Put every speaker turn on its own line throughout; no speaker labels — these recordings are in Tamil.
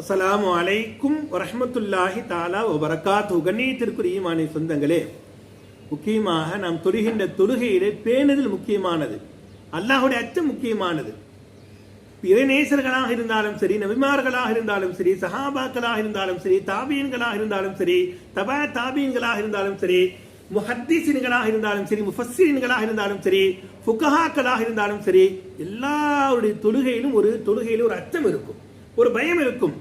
அஸ்ஸலாமு அலைக்கும் வரஹ்மத்துல்லாஹி தஆலா வபரகாத்துஹு. கண்ணியத்திற்குரிய ஈமானிய சொந்தங்களே, முக்கியமாக நாம் தொழுகின்ற தொழுகையிலே பேணுதல் முக்கியமானது, அல்லாஹ்வுடைய அச்சம் முக்கியமானது. இறைநேசர்களாக இருந்தாலும் சரி, நபிமார்களாக இருந்தாலும் சரி, சஹாபாக்களாக இருந்தாலும் சரி, தாபீன்களாக இருந்தாலும் சரி, தபா தாபீன்களாக இருந்தாலும் சரி, முஹத்திஸீன்களாக இருந்தாலும் சரி, முஃபஸ்ஸிரீன்களாக இருந்தாலும் சரி, ஃபுகஹாக்களாக இருந்தாலும் சரி, எல்லாருடைய தொழுகையிலும் ஒரு அச்சம் இருக்கும், ஒரு பயம் இருக்கும்.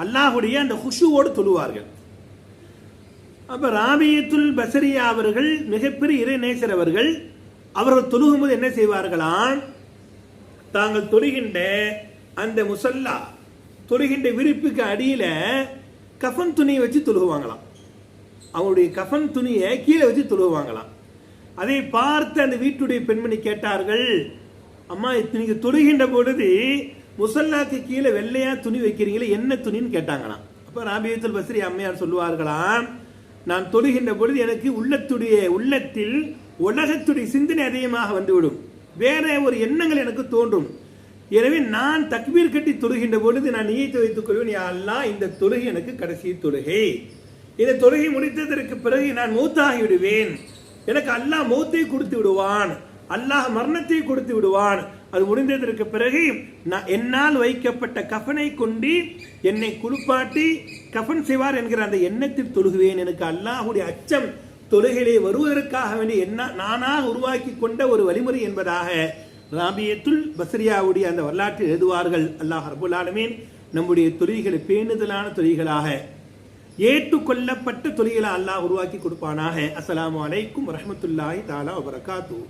அல்லாஹ்வுடைய அந்த ஹுஷுவோடு தொழுவார்கள். அப்ப ராபியத்துல் பஸரியா அவர்கள் மிகப்பெரிய இறைநேசர் அவர்கள் தொழுகும்போது என்ன செய்வார்களாம், தாங்கள் தொழுகின்ற அந்த முசல்லா, தொழுகின்ற விரிப்புக்கு அடியில கஃன் துணியை வச்சு தொழுகுவாங்களாம். அவங்களுடைய கஃன் துணியை கீழே வச்சு தொழுகுவாங்களாம். அதை பார்த்து அந்த வீட்டுடைய பெண்மணி கேட்டார்கள், அம்மா நீங்க தொழுகின்ற பொழுது முசல்லாக்கு கீழே வெள்ளையா துணி வைக்கிறீங்களே, என்ன துணின்னு கேட்டாங்களாம். அப்ப ராபியத்துல் பஸரி அம்மையார் சொல்லுவார்களாம், நான் தொழுகின்ற பொழுது எனக்கு உள்ளத்தில் உலகத்துடைய சிந்தனை அதிகமாக வந்துவிடும், வேற ஒரு எண்ணங்கள் எனக்கு தோன்றும். எனவே நான் தக்பீர் கட்டி தொழுகின்ற பொழுது நான் நியத்து வைத்துக் கொள்வேன், யா அல்லாஹ் இந்த தொழுகை எனக்கு கடைசி தொழுகை, இந்த தொழுகை முடித்ததற்கு பிறகு நான் மௌத்தாகி விடுவேன், எனக்கு அல்லாஹ் மௌத்தை கொடுத்து விடுவான், அல்லாஹ் மரணத்தை கொடுத்து விடுவான். அது முடிந்ததற்கு பிறகு என்னால் வைக்கப்பட்ட கஃனை கொண்டு என்னை குளிப்பாட்டி கஃன் செய்வார் என்கிற அந்த எண்ணத்தில் தொழுகுவேன். எனக்கு அல்லாஹ்வுடைய அச்சம் தொழுகையிலே வருவதற்காக வேண்டிய நானாக உருவாக்கி கொண்ட ஒரு வழிமுறை என்பதாக ராபியத்துல் பஸரியாவுடைய அந்த வரலாற்றில் எழுதுவார்கள். அல்லாஹ் ரப்பல் ஆலமீன் நம்முடைய தொழுகைகளை பேணுதலான தொழுகைகளாக, ஏற்றுக்கொள்ளப்பட்ட தொழுகைகளை அல்லாஹ் உருவாக்கி கொடுப்பானாக. அஸ்ஸலாமு அலைக்கும் வரஹ்மத்துல்லாஹி தஆலா வபரகாத்துஹு.